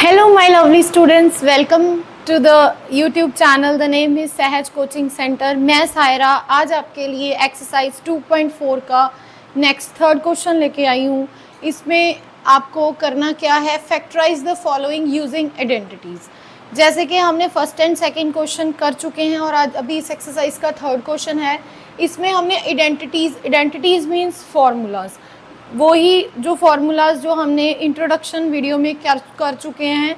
Hello, my lovely students. Welcome to the YouTube channel. The name is सहज coaching centre. मैं सायरा आज आपके लिए एक्सरसाइज 2.4 का नेक्स्ट थर्ड क्वेश्चन लेके आई हूँ. इसमें आपको करना क्या है, factorise the following using identities. जैसे कि हमने फर्स्ट एंड सेकंड क्वेश्चन कर चुके हैं और आज अभी इस एक्सरसाइज का थर्ड क्वेश्चन है. इसमें हमने आइडेंटिटीज़ मीन्स फार्मूलाज, वही जो फार्मूलाज जो हमने इंट्रोडक्शन वीडियो में कर चुके हैं,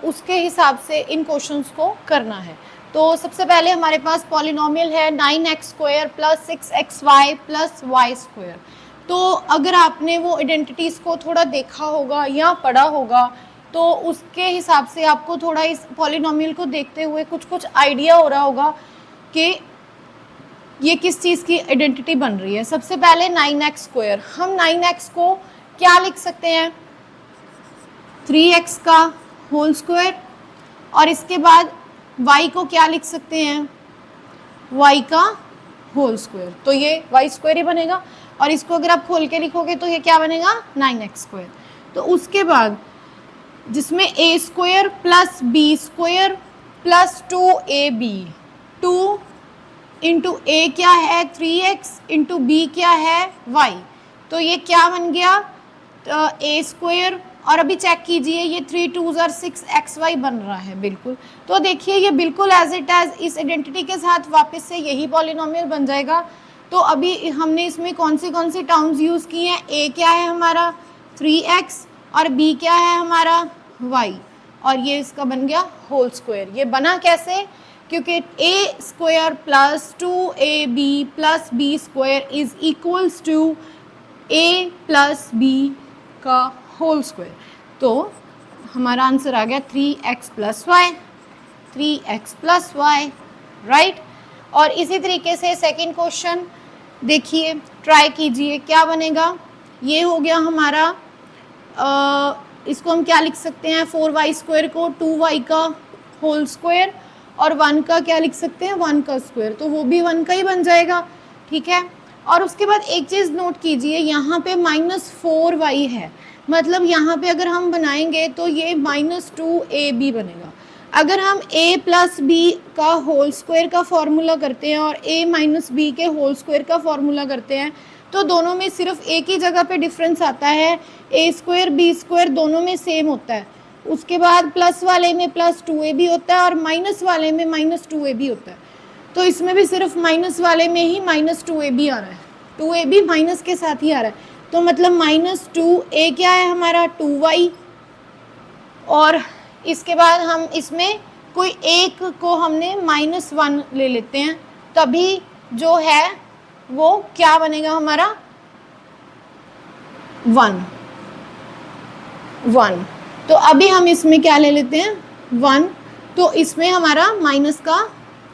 उसके हिसाब से इन क्वेश्चंस को करना है. तो सबसे पहले हमारे पास पॉलिनोमियल है 9x² plus 6xy plus y². तो अगर आपने वो आइडेंटिटीज़ को थोड़ा देखा होगा या पढ़ा होगा तो उसके हिसाब से आपको थोड़ा इस पॉलिनोमियल को देखते हुए कुछ आइडिया हो रहा होगा कि ये किस चीज़ की आइडेंटिटी बन रही है. सबसे पहले 9x², हम 9x को क्या लिख सकते हैं, 3x का होल स्क्वायर, और इसके बाद y को क्या लिख सकते हैं, y का होल स्क्वायर. तो ये y² ही बनेगा, और इसको अगर आप खोल के लिखोगे तो ये क्या बनेगा, 9x². तो उसके बाद जिसमें a² plus b² plus 2ab, 2 into ए क्या है 3x, इंटू बी क्या है y. तो ये क्या बन गया, a². और अभी चेक कीजिए, ये 3 2 6xy बन रहा है बिल्कुल. तो देखिए ये बिल्कुल एज इट एज इस आइडेंटिटी के साथ वापस से यही पॉलिनोमियल बन जाएगा. तो अभी हमने इसमें कौन सी टर्म्स यूज़ की हैं, a क्या है हमारा 3x और b क्या है हमारा y, और ये इसका बन गया होल स्क्वायर. ये बना कैसे, क्योंकि a² plus 2ab plus b² is equals to a plus b का होल स्क्वायर. तो हमारा आंसर आ गया 3x प्लस वाई, राइट. और इसी तरीके से सेकंड क्वेश्चन देखिए, ट्राई कीजिए क्या बनेगा. ये हो गया हमारा, इसको हम क्या लिख सकते हैं, 4y² को 2y का होल स्क्वायर, और 1 का क्या लिख सकते हैं, 1 का स्क्वायर. तो वो भी 1 का ही बन जाएगा, ठीक है. और उसके बाद एक चीज़ नोट कीजिए, यहाँ पे -4y है, मतलब यहाँ पे अगर हम बनाएंगे तो ये -2ab बनेगा. अगर हम a प्लस बी का होल स्क्वायर का फॉर्मूला करते हैं और a माइनस बी के होल स्क्वायर का फॉर्मूला करते हैं तो दोनों में सिर्फ एक ही जगह पे डिफरेंस आता है, a² b² दोनों में सेम होता है. उसके बाद प्लस वाले में प्लस 2ab होता है और माइनस वाले में -2ab होता है. तो इसमें भी सिर्फ माइनस वाले में ही -2ab आ रहा है, 2ab माइनस के साथ ही आ रहा है. तो मतलब -2a क्या है हमारा 2y, और इसके बाद हम इसमें कोई एक को हमने -1 ले लेते हैं, तभी जो है वो क्या बनेगा हमारा 1. तो अभी हम इसमें क्या ले लेते हैं 1, तो इसमें हमारा माइनस का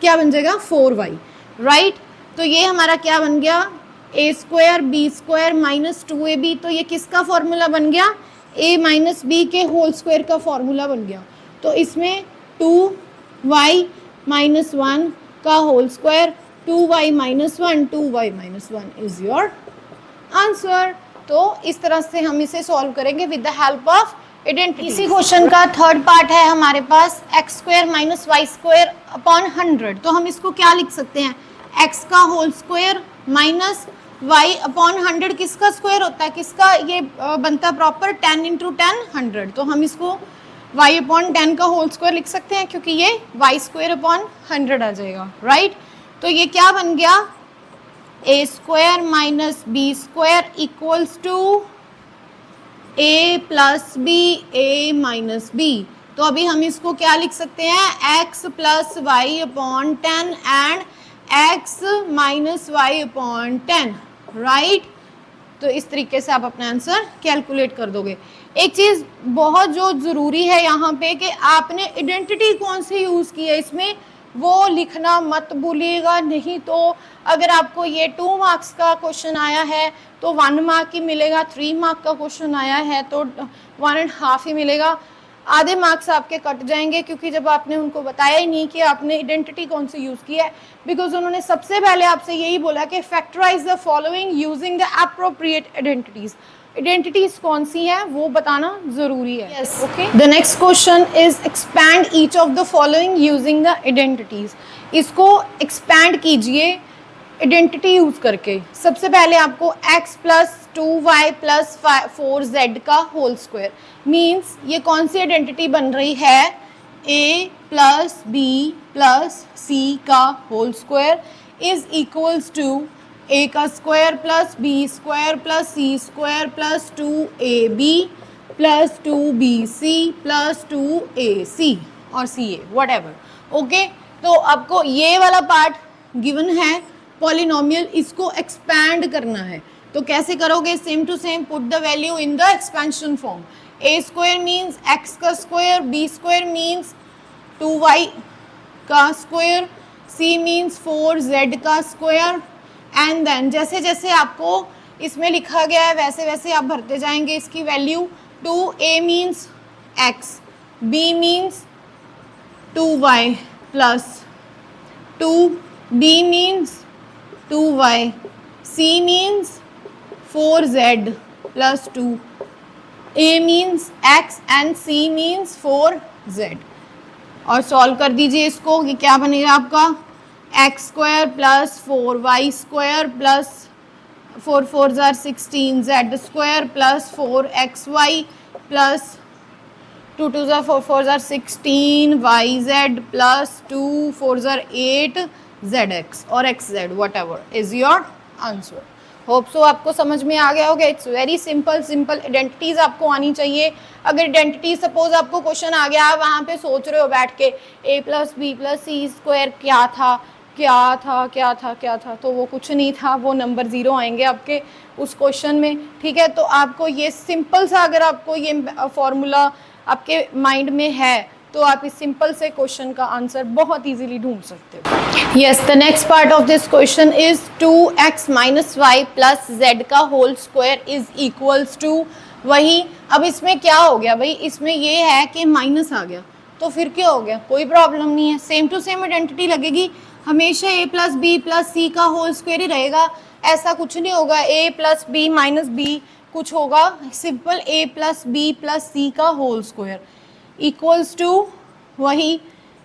क्या बन जाएगा 4y, राइट. तो ये हमारा क्या बन गया, a² b² -2ab. तो ये किसका फॉर्मूला बन गया, a माइनस बी के होल स्क्वायर का फॉर्मूला बन गया. तो इसमें 2y माइनस 1 का whole square, 2y minus 1 is your answer. तो इस तरह से हम इसे सॉल्व करेंगे with the help of identity. इसी क्वेश्चन का थर्ड पार्ट है हमारे पास, x² माइनस y² अपॉन 100. तो हम इसको क्या लिख सकते हैं, x का whole square minus y upon 100. किसका स्क्वायर होता है, किसका ये बनता है प्रॉपर, 10 इंटू 10 100. तो हम इसको y अपॉन 10 का होल स्क्वायर लिख सकते हैं, क्योंकि ये y² अपॉन 100 आ जाएगा, राइट. तो ये क्या बन गया, a² minus b² equals to a plus B, a minus B. तो अभी हम इसको क्या लिख सकते हैं, x plus Y upon 10 and x minus Y upon 10, right. तो इस तरीके से आप अपना आंसर कैलकुलेट कर दोगे. एक चीज़ बहुत जो ज़रूरी है यहाँ पे कि आपने आइडेंटिटी कौन सी यूज़ की है इसमें, वो लिखना मत भूलिएगा. नहीं तो अगर आपको ये 2 मार्क्स का क्वेश्चन आया है तो 1 मार्क ही मिलेगा, 3 मार्क का क्वेश्चन आया है तो 1.5 ही मिलेगा. आधे मार्क्स आपके कट जाएंगे, क्योंकि जब आपने उनको बताया ही नहीं कि आपने आइडेंटिटी कौन सी यूज़ की है. बिकॉज उन्होंने सबसे पहले आपसे यही बोला कि factorise the following using the appropriate identities. Identities कौन सी हैं वो बताना जरूरी है। Yes, okay. The next question is expand each of the following using the identities. इसको एक्सपैंड कीजिए आइडेंटिटी यूज करके। सबसे पहले आपको x plus 2y plus 4z का होल स्क्वायर मीन्स ये कौन सी आइडेंटिटी बन रही है, a plus b plus c का whole square is equals to a का square plus b square plus c square plus 2ab plus 2bc plus 2ac और ca व्हाटएवर। ओके, तो आपको ये वाला पार्ट गिवन है पॉलिनोमियल, इसको एक्सपैंड करना है। तो कैसे करोगे, same to same put the value in the expansion form. a square means x का square, b square means 2y का स्क्वायर, c मीन्स 4z का स्क्वायर एंड देन जैसे जैसे आपको इसमें लिखा गया है वैसे वैसे आप भरते जाएंगे इसकी value. 2a means x, b means 2y plus 2b means 2y, c means 4z plus 2, a means x and c means 4z। और सॉल्व कर दीजिए इसको कि क्या बनेगा आपका x square plus 4y square plus 4 4 jar 16 z square plus 4xy plus 2 2 जार 4 4 jar 16 yz plus 2 4 jar 8 zx और xz whatever is your answer. Hope so आपको समझ में आ गया होगा। It's very simple, simple identities आपको आनी चाहिए। अगर आइडेंटिटी सपोज आपको क्वेश्चन आ गया, आप वहाँ पे सोच रहे हो बैठ के a plus B plus C square क्या था क्या था क्या था क्या था, तो वो कुछ नहीं था, वो नंबर 0 आएंगे आपके उस क्वेश्चन में। ठीक है, तो आपको ये सिंपल सा, अगर आपको ये फॉर्मूला आपके माइंड में है तो आप इस सिंपल से क्वेश्चन का आंसर बहुत इजीली ढूंढ सकते हो। Yes, the next part of this question is 2x minus Y plus Z का whole square is equals to, वही। अब इसमें क्या हो गया भाई, इसमें ये है कि माइनस आ गया, तो फिर क्या हो गया, कोई प्रॉब्लम नहीं है, सेम टू सेम आइडेंटिटी लगेगी। हमेशा a plus B plus C का होल स्क्वायर ही रहेगा, ऐसा कुछ नहीं होगा a plus B minus B कुछ होगा, simple a plus B plus C का होल स्क्वायर इक्वल्स टू वही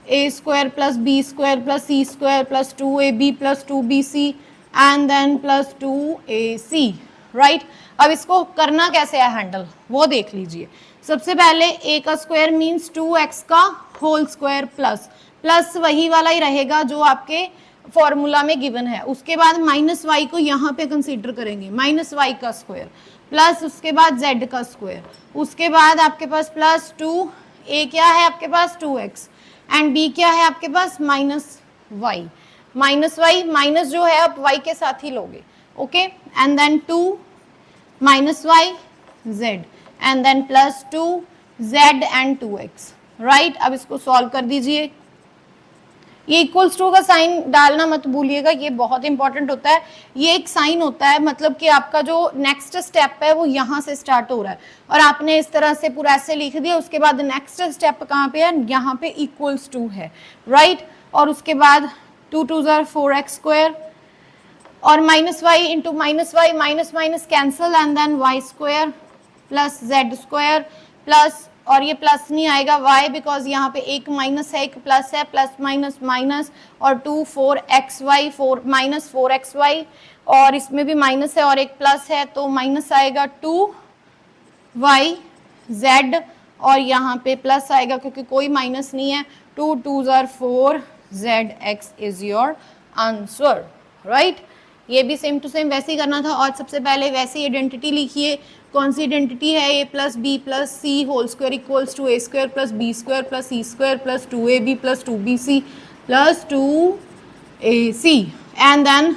a square plus B square plus C square plus 2ab plus 2bc and then plus 2ac, right. अब इसको करना कैसे है handle वो देख लीजिए। सबसे पहले a का स्क्वायर मीन्स 2x का होल स्क्वायर प्लस प्लस वही वाला ही रहेगा जो आपके फॉर्मूला में गिवन है। उसके बाद माइनस वाई को यहाँ पे कंसीडर करेंगे, माइनस वाई का स्क्वायर प्लस उसके बाद z का स्क्वायर, उसके बाद आपके पास प्लस 2, a क्या है आपके पास 2x एंड b क्या है आपके पास minus Y. Minus Y minus जो है आप y के साथ ही लोगे, okay, and then 2 minus Y z and then plus 2 z and 2x, right. अब इसको सॉल्व कर दीजिए। ये इक्वल्स टू का साइन डालना मत भूलिएगा, ये बहुत इंपॉर्टेंट होता है। ये एक साइन होता है, मतलब कि आपका जो नेक्स्ट स्टेप है वो यहाँ से स्टार्ट हो रहा है और आपने इस तरह से पूरा ऐसे लिख दिया। उसके बाद नेक्स्ट स्टेप कहाँ पे है, यहाँ पे इक्वल्स टू है, राइट। और उसके बाद 2 2 जार 4x स्क्वायर और minus Y into minus Y, minus minus cancel and then Y square plus Z square plus, और ये प्लस नहीं आएगा y बिकॉज यहाँ पे एक माइनस है एक प्लस है, प्लस माइनस माइनस और 2 4xy 4 माइनस 4xy और इसमें भी माइनस है और एक प्लस है तो माइनस आएगा 2yz और यहाँ पे प्लस आएगा क्योंकि कोई माइनस नहीं है। 2 2 jar 4zx is your answer, right. ये भी सेम टू सेम वैसे ही करना था और सबसे पहले वैसे ही आइडेंटिटी लिखिए। कौन सी आइडेंटिटी है, a plus B plus C whole square equals to a square plus B square plus C square plus 2ab plus 2bc plus 2ac and then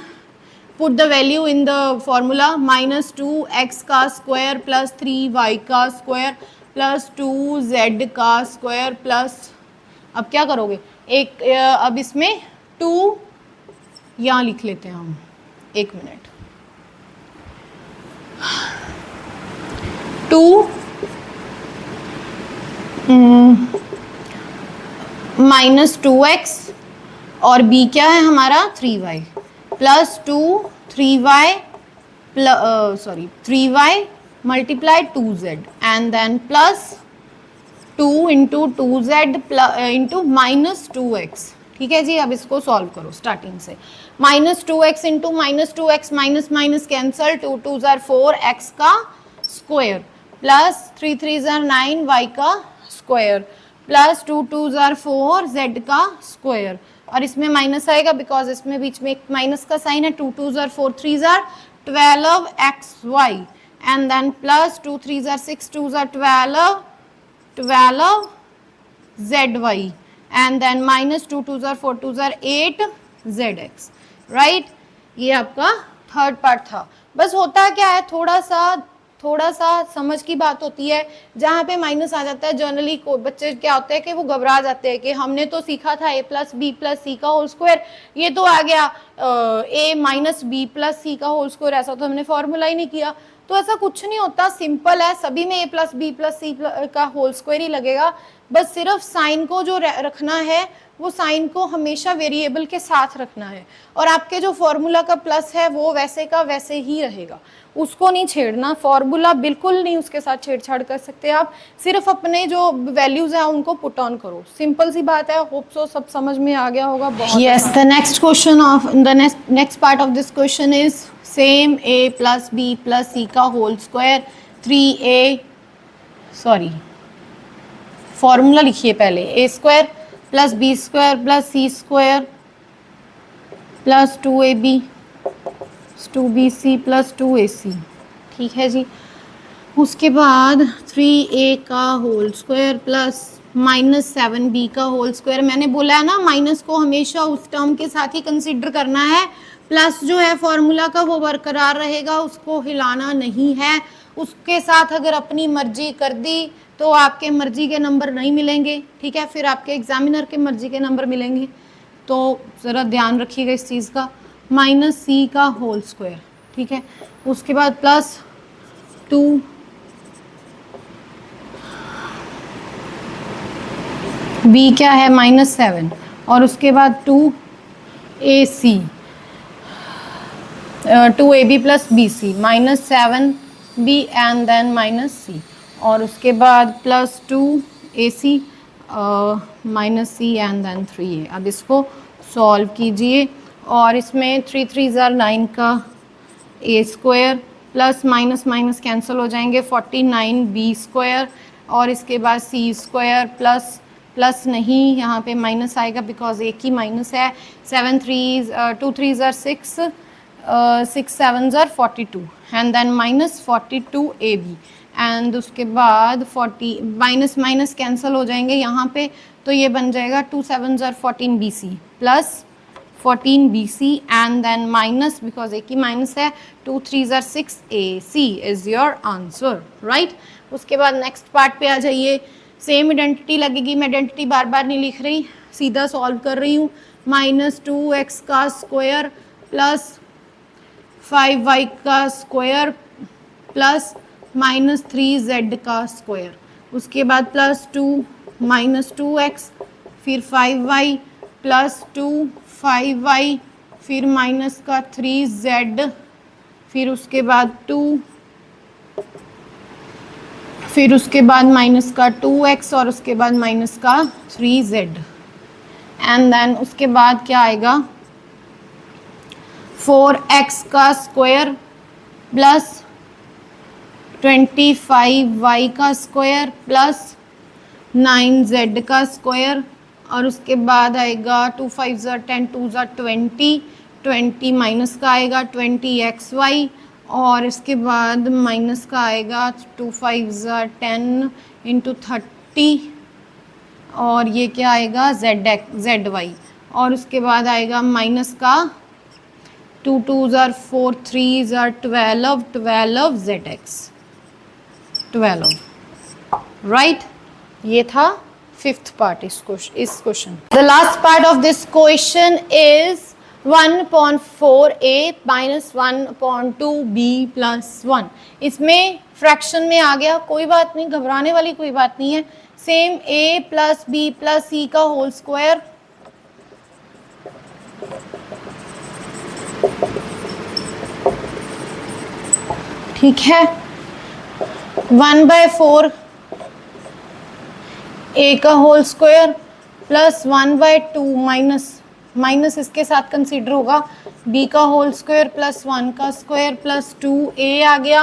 put the value in the formula minus 2x का square plus 3y का square plus 2z का square plus, अब क्या करोगे एक, अब इसमें 2 यहाँ लिख लेते हैं हम, एक मिनट, 2 माइनस 2x और b क्या है हमारा 3y plus 2 3y 3y multiply 2z and then plus 2 into 2z into minus 2x। ठीक है जी, अब इसको सॉल्व करो स्टार्टिंग से। Minus 2x into minus 2x, minus minus cancel, 2 2 जार 4 x का स्क्वायर प्लस 3 3 जार 9 y का स्क्वायर प्लस 2 2 जार 4 z का स्क्वायर। और इसमें माइनस आएगा बिकॉज इसमें बीच में एक माइनस का साइन है। 2 2 जार 4 3 जार 12xy एंड देन प्लस 2 3 जार 6 2 जार 12 zy and then minus 2 2 जार 4 2 जार 8 zx, राइट। ये आपका थर्ड पार्ट था। बस होता क्या है, थोड़ा सा समझ की बात होती है। जहाँ पे माइनस आ जाता है जनरली बच्चे क्या होते हैं कि वो घबरा जाते हैं कि हमने तो सीखा था a plus B plus C का होल स्क्वायर, ये तो आ गया a minus B plus C का होल स्क्वायर, ऐसा तो हमने फॉर्मूला ही नहीं किया। तो ऐसा कुछ नहीं होता, सिंपल है, सभी में a plus B plus C का होल स्क्वायर ही लगेगा। बस सिर्फ साइन को जो रखना है वो साइन को हमेशा वेरिएबल के साथ रखना है, और आपके जो फॉर्मूला का प्लस है वो वैसे का वैसे ही रहेगा, उसको नहीं छेड़ना। फॉर्मूला बिल्कुल नहीं उसके साथ छेड़छाड़ कर सकते आप, सिर्फ अपने जो वैल्यूज है उनको पुट ऑन करो। सिंपल सी बात है, होप सो सब समझ में आ गया होगा। Yes, the next question of the next part of this question is same a plus B plus C का whole square 3a, sorry formula लिखिए पहले, a square plus B square plus C square plus 2ab 2bc plus 2ac। ठीक है जी। उसके बाद 3a का whole square plus minus 7b का whole square. मैंने बोला है ना, माइनस को हमेशा उस टर्म के साथ ही कंसिडर करना है, प्लस जो है फॉर्मूला का वो बरकरार रहेगा, उसको हिलाना नहीं है। उसके साथ अगर अपनी मर्जी कर दी तो आपके मर्जी के नंबर नहीं मिलेंगे, ठीक है, फिर आपके एग्जामिनर के मर्जी के नंबर मिलेंगे। तो ज़रा ध्यान रखिएगा इस चीज़ का। माइनस सी का होल स्क्वायर, ठीक है। उसके बाद प्लस 2 बी क्या है माइनस 7, और उसके बाद 2ac 2ab plus bc minus 7b and then minus C, और उसके बाद plus 2ac minus C and then 3a। अब इसको सॉल्व कीजिए, और इसमें 3 3 जार 9 का a square plus minus minus cancel हो जाएंगे 49b स्क्वायर, और इसके बाद c स्क्वायर प्लस प्लस नहीं, यहाँ पे माइनस आएगा बिकॉज एक ही माइनस है। 2 3 जार 6 6 7 जार 42 and then minus 42ab, and उसके बाद 40 माइनस माइनस कैंसिल हो जाएंगे यहाँ पे, तो ये बन जाएगा 2 7 जार 14bc plus 14bc and then minus because एक ही माइनस है 2 3 जार 6ac is your answer, right. उसके बाद नेक्स्ट पार्ट पे आ जाइए। सेम आइडेंटिटी लगेगी, मैं आइडेंटिटी बार बार नहीं लिख रही, सीधा सॉल्व कर रही हूँ। माइनस 2x का स्क्वायर प्लस 5y का स्क्वायर प्लस माइनस 3z का स्क्वायर, उसके बाद प्लस 2 माइनस 2x फिर 5y प्लस 2 5y फिर माइनस का 3z फिर उसके बाद 2 फिर उसके बाद माइनस का 2x और उसके बाद माइनस का 3z एंड देन उसके बाद क्या आएगा 4x का स्क्वायर प्लस 25y का स्क्वायर प्लस 9z का स्क्वायर, और उसके बाद आएगा 2 5 ज़ा 10 2 ज़ा 20 माइनस का आएगा 20xy, और इसके बाद माइनस का आएगा 2 5 ज़ा 10 इंटू 30, और ये क्या आएगा zy, और उसके बाद आएगा माइनस का 2 2 ज़ा 4 3 ज़ा 12 zx 12, राइट। ये था फिफ्थ पार्ट इस question. The last part of this question is 1/4a minus 1/2b plus 1। इसमें फ्रैक्शन में आ गया, कोई बात नहीं, घबराने वाली कोई बात नहीं है। Same a plus b plus c का होल स्क्वायर ठीक है, 1/4 ए का होल स्क्वायर प्लस 1/2 माइनस इसके साथ कंसीडर होगा बी का होल स्क्वायर प्लस 1 का स्क्वायर प्लस 2a आ गया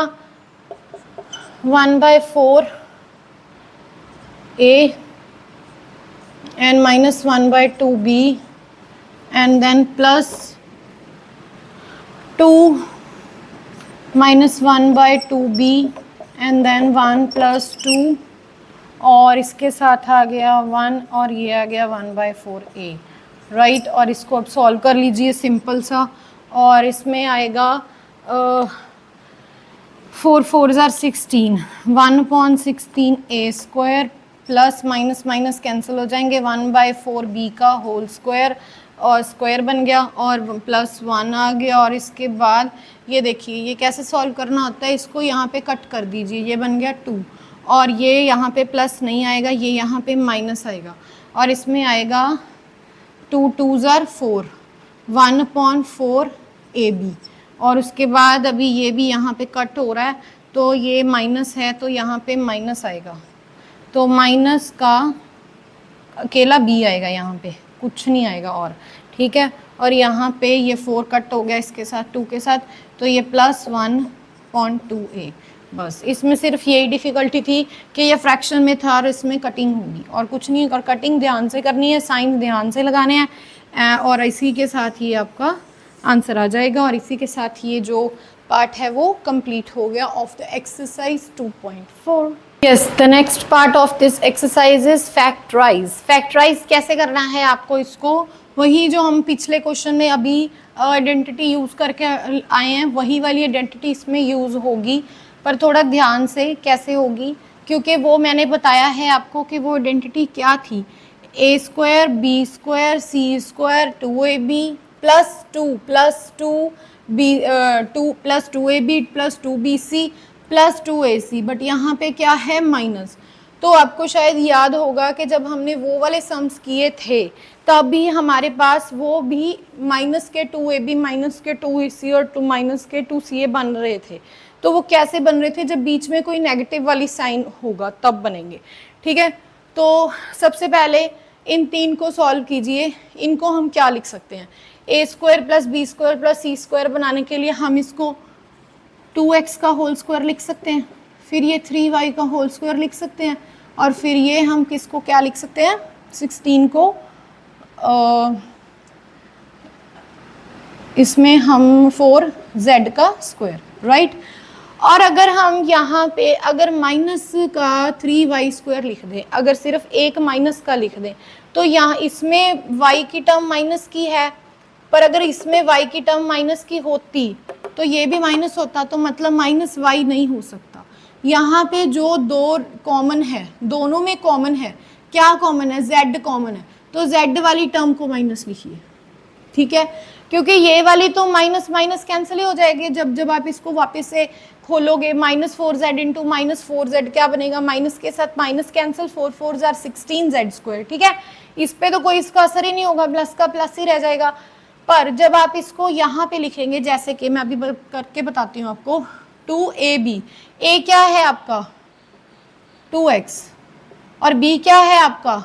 1/4 a and minus 1/2 b and then plus 2 minus 1/2 b and then 1 plus 2 और इसके साथ आ गया 1 और ये आ गया 1/4 a राइट। और इसको अब सॉल्व कर लीजिए सिंपल सा, और इसमें आएगा 4 4 ज़ार 16 1/16 a square plus minus minus cancel हो जाएंगे 1/4 b का होल स्क्वायर और स्क्वायर बन गया और प्लस 1 आ गया। और इसके बाद ये देखिए ये कैसे सॉल्व करना होता है, इसको यहाँ पे कट कर दीजिए, ये बन गया 2 और ये यहाँ पे प्लस नहीं आएगा, ये यहाँ पे माइनस आएगा और इसमें आएगा 2 2 ज़ार 4 1/4 ab और उसके बाद अभी ये भी यहाँ पे कट हो रहा है तो ये माइनस है तो यहाँ पे माइनस आएगा, तो माइनस का अकेला b आएगा, यहाँ पे कुछ नहीं आएगा और ठीक है। और यहाँ पे ये 4 कट हो गया इसके साथ 2 के साथ, तो ये प्लस 1/2a। बस इसमें सिर्फ यही डिफ़िकल्टी थी कि ये फ्रैक्शन में था और इसमें कटिंग होगी और कुछ नहीं। और कटिंग ध्यान से करनी है, साइन ध्यान से लगाने हैं और इसी के साथ ये आपका आंसर आ जाएगा। और इसी के साथ ये जो पार्ट है वो कंप्लीट हो गया of the exercise 2.4। Yes, the next part of this exercise is factorise. Factorise कैसे करना है आपको, इसको वही जो हम पिछले क्वेश्चन में अभी आइडेंटिटी यूज़ करके आए हैं वही वाली आइडेंटिटी इसमें यूज़ होगी, पर थोड़ा ध्यान से कैसे होगी, क्योंकि वो मैंने बताया है आपको कि वो आइडेंटिटी क्या थी। a square b square c square 2ab plus 2 b 2 plus 2ab plus 2bc plus 2ac, but यहाँ पे क्या है माइनस। तो आपको शायद याद होगा कि जब हमने वो वाले सम्स किए थे तब भी हमारे पास वो भी माइनस के 2ab माइनस के 2ac और माइनस के 2ca बन रहे थे। तो वो कैसे बन रहे थे, जब बीच में कोई नेगेटिव वाली साइन होगा तब बनेंगे, ठीक है। तो सबसे पहले इन तीन को सॉल्व कीजिए। इनको हम क्या लिख सकते हैं, a square plus b square plus c square बनाने के लिए हम इसको 2x का होल स्क्वायर लिख सकते हैं, फिर ये 3y का होल स्क्वायर लिख सकते हैं और फिर ये हम किसको क्या लिख सकते हैं 16 को इसमें हम 4z का स्क्वायर, राइट। और अगर हम यहाँ पे अगर माइनस का 3y स्क्वायर लिख दें, अगर सिर्फ एक माइनस का लिख दें तो यहाँ इसमें y की टर्म माइनस की है, पर अगर इसमें y की टर्म माइनस की होती तो ये भी माइनस होता, तो मतलब माइनस y नहीं हो सकता। यहाँ पे जो दो कॉमन है, दोनों में कॉमन है, क्या कॉमन है, z कॉमन है, तो z वाली टर्म को माइनस लिखिए, ठीक है, क्योंकि ये वाली तो माइनस माइनस कैंसिल ही हो जाएगी। जब आप इसको वापस से खोलोगे -4z इंटू -4z क्या बनेगा, माइनस के साथ माइनस कैंसिल, 4 4 ज़ार 16z स्क्वायर, ठीक है। इस पे तो कोई इसका असर ही नहीं होगा, प्लस का प्लस ही रह जाएगा। पर जब आप इसको यहाँ पे लिखेंगे, जैसे कि मैं अभी करके बताती हूँ आपको, 2ab, a क्या है आपका 2x और b क्या है आपका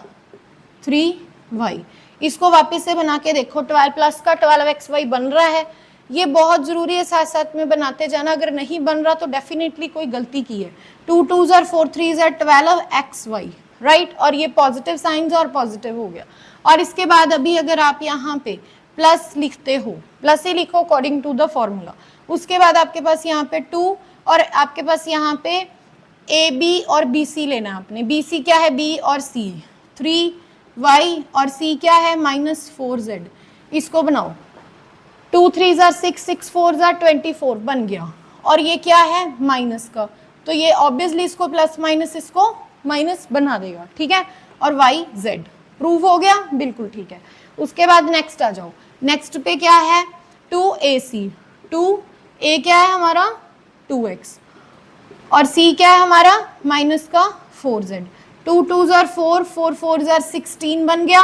3y। इसको वापस से बना के देखो, 12 प्लस का 12xy बन रहा है, ये बहुत ज़रूरी है साथ साथ में बनाते जाना। अगर नहीं बन रहा तो डेफिनेटली कोई गलती की है। 2 2 ज़ार 4 3 ज़ार 12xy, राइट। और ये पॉजिटिव साइंस और पॉजिटिव हो गया। और इसके बाद अभी अगर आप यहाँ पे प्लस लिखते हो, प्लस ही लिखो अकॉर्डिंग टू द फॉर्मूला। उसके बाद आपके पास यहाँ पे 2 और आपके पास यहाँ पे ए बी और बी सी लेना है आपने। बी सी क्या है, बी और सी, 3y और c क्या है -4z। इसको बनाओ, 2 3 ज़ार 6 6 4 ज़ार 24 बन गया। और ये क्या है माइनस का, तो ये ऑब्वियसली इसको प्लस माइनस इसको माइनस बना देगा, ठीक है। और y z प्रूव हो गया, बिल्कुल ठीक है। उसके बाद नेक्स्ट आ जाओ, नेक्स्ट पे क्या है 2ac, 2a क्या है हमारा 2x और c क्या है हमारा माइनस का 4z। 2 2 ज़ार 4 4 4 ज़ार 16 बन गया,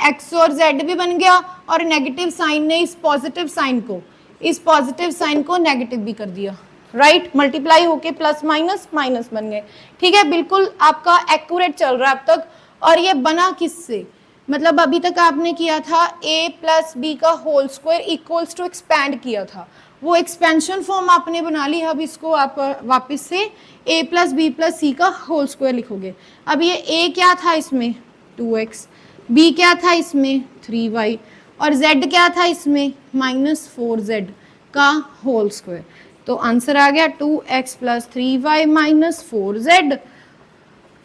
x और z भी बन गया। और नेगेटिव साइन ने इस पॉजिटिव साइन को नेगेटिव भी कर दिया, राइट, मल्टीप्लाई होके प्लस माइनस माइनस बन गए, ठीक है, बिल्कुल आपका एक्यूरेट चल रहा है अब तक। और ये बना किससे, मतलब अभी तक आपने किया था a प्लस बी का whole square equals to expand किया था, वो एक्सपेंशन फॉर्म आपने बना ली। अब इसको आप वापस से a plus B plus C का होल स्क्वायर लिखोगे। अब ये a क्या था इसमें 2x, b क्या था इसमें 3y, और z क्या था इसमें -4z का होल स्क्वायर। तो आंसर आ गया 2x plus 3y minus 4z।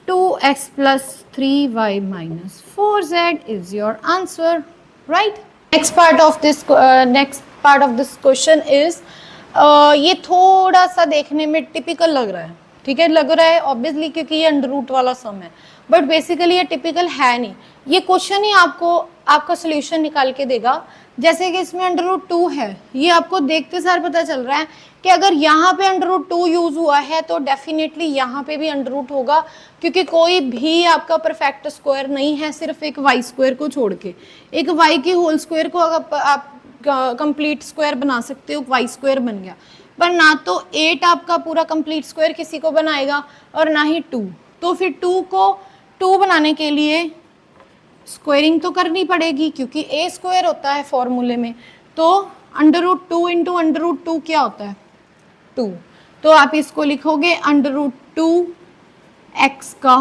2x plus 3y minus 4z is your answer, right? Next part of this question is ये थोड़ा सा देखने में टिपिकल लग रहा है, ठीक है, लग रहा है ऑब्वियसली क्योंकि ये अंडर रूट वाला सम है, बट बेसिकली ये टिपिकल है नहीं। ये क्वेश्चन ही आपको आपका सोल्यूशन निकाल के देगा। जैसे कि इसमें अंडर रूट 2 है, ये आपको देखते सार पता चल रहा है कि अगर यहाँ पे अंडर रूट 2 यूज हुआ है तो डेफिनेटली यहाँ पे भी अंडर रूट होगा, क्योंकि कोई भी आपका परफेक्ट स्क्वायर नहीं है, सिर्फ एक वाई स्क्वायर को छोड़ के। एक वाई की होल स्क्वायर को आप कंप्लीट स्क्वायर बना सकते हो, वाई स्क्वायर बन गया, पर ना तो 8 आपका पूरा कंप्लीट स्क्वायर किसी को बनाएगा और ना ही 2। तो फिर 2 को 2 बनाने के लिए स्क्वायरिंग तो करनी पड़ेगी, क्योंकि a स्क्वायर होता है फॉर्मूले में। तो under root 2 into under root 2 क्या होता है 2, तो आप इसको लिखोगे अंडर रूट 2x का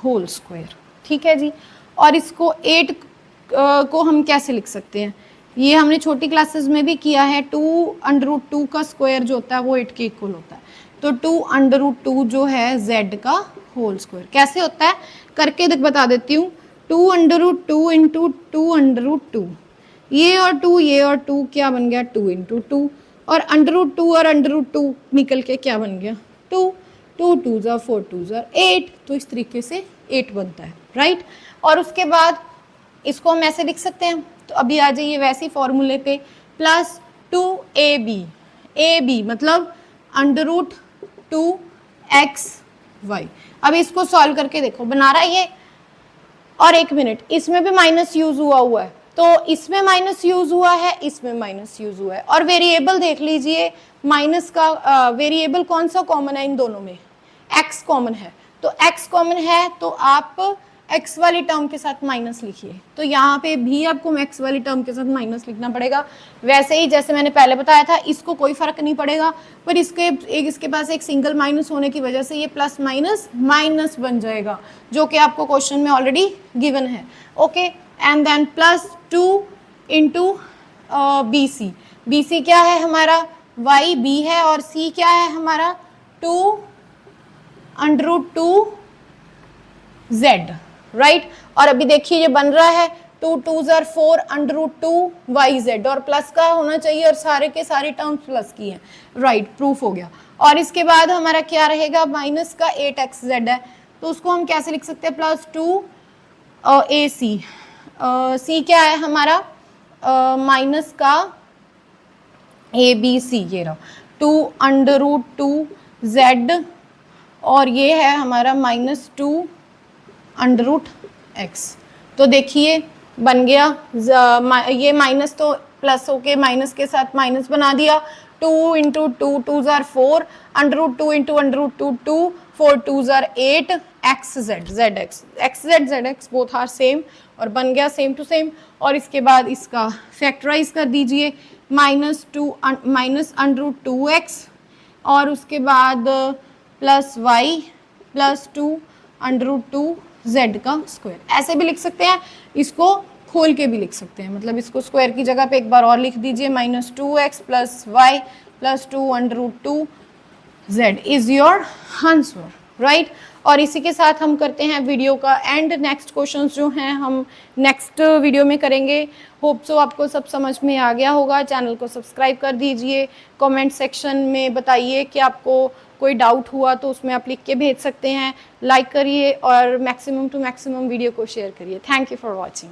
होल स्क्वायर, ठीक है जी। और इसको 8 को हम कैसे लिख सकते हैं, ये हमने छोटी क्लासेस में भी किया है। 2 अंडर रूट 2 का स्क्वायर जो होता है वो 8 के इक्वल होता है। तो 2 अंडर रूट 2 जो है z का होल स्क्वायर कैसे होता है करके बता देती हूँ। 2 under root 2 into 2 under root 2, ये और 2 क्या बन गया 2 इंटू 2, और अंडर रूट 2 और अंडर रूट 2 निकल के क्या बन गया 2, 2 2 ज़ा 4 2 ज़ा 8। तो इस तरीके से 8 बनता है, राइट। और उसके बाद इसको हम ऐसे लिख सकते हैं। तो अभी आ जाइए वैसे फॉर्मूले पे, प्लस 2ab मतलब अंडर रूट 2xy। अब इसको सॉल्व करके देखो, बना रहा है ये। और एक मिनट, इसमें भी माइनस यूज हुआ है, तो इसमें माइनस यूज हुआ है, इसमें माइनस यूज हुआ है। और वेरिएबल देख लीजिए, माइनस का वेरिएबल कौन सा कॉमन है इन दोनों में, x कॉमन है। तो x कॉमन है तो आप x वाली टर्म के साथ माइनस लिखिए। तो यहाँ पे भी आपको x वाली टर्म के साथ माइनस लिखना पड़ेगा। वैसे ही जैसे मैंने पहले बताया था, इसको कोई फर्क नहीं पड़ेगा, पर इसके पास एक सिंगल माइनस होने की वजह से ये प्लस माइनस माइनस बन जाएगा, जो कि आपको क्वेश्चन में ऑलरेडी गिवन है। Okay, and then plus 2 into B C क्या है हमारा y, b है, और c क्या है हमारा 2 अंडर रूट 2z, राइट। और अभी देखिए ये बन रहा है 2 2 ज़ा 4 अंडर रूट 2yz, और प्लस का होना चाहिए, और सारे के सारे टर्म्स प्लस की हैं, राइट, प्रूफ हो गया। और इसके बाद हमारा क्या रहेगा, माइनस का 8xz है, तो उसको हम कैसे लिख सकते हैं, प्लस 2 ac, c क्या है हमारा माइनस का abc, ये रहा 2 अंडर रूट 2z, और ये है हमारा -2 अंडर रूट x। तो देखिए बन गया, ये माइनस तो प्लस होके माइनस के साथ माइनस बना दिया। 2 इंटू 2 2 ज़ा 4 under root 2 into under root 2 2 4 2 ज़ा 8 xz बोथ आर सेम, और बन गया सेम टू सेम। और इसके बाद इसका फैक्टराइज कर दीजिए, माइनस अंडर रूट 2x, और उसके बाद plus y plus 2 under root 2z का स्क्वायर। ऐसे भी लिख सकते हैं, इसको खोल के भी लिख सकते हैं, मतलब इसको स्क्वायर की जगह पे एक बार और लिख दीजिए, -2x plus y plus 2 under root 2z is your answer, right. और इसी के साथ हम करते हैं वीडियो का एंड। नेक्स्ट क्वेश्चंस जो हैं हम नेक्स्ट वीडियो में करेंगे। होप सो आपको सब समझ में आ गया होगा। चैनल को सब्सक्राइब कर दीजिए, कमेंट सेक्शन में बताइए कि आपको कोई डाउट हुआ तो उसमें आप लिख के भेज सकते हैं। लाइक करिए और मैक्सिमम टू मैक्सिमम वीडियो को शेयर करिए। Thank you for watching.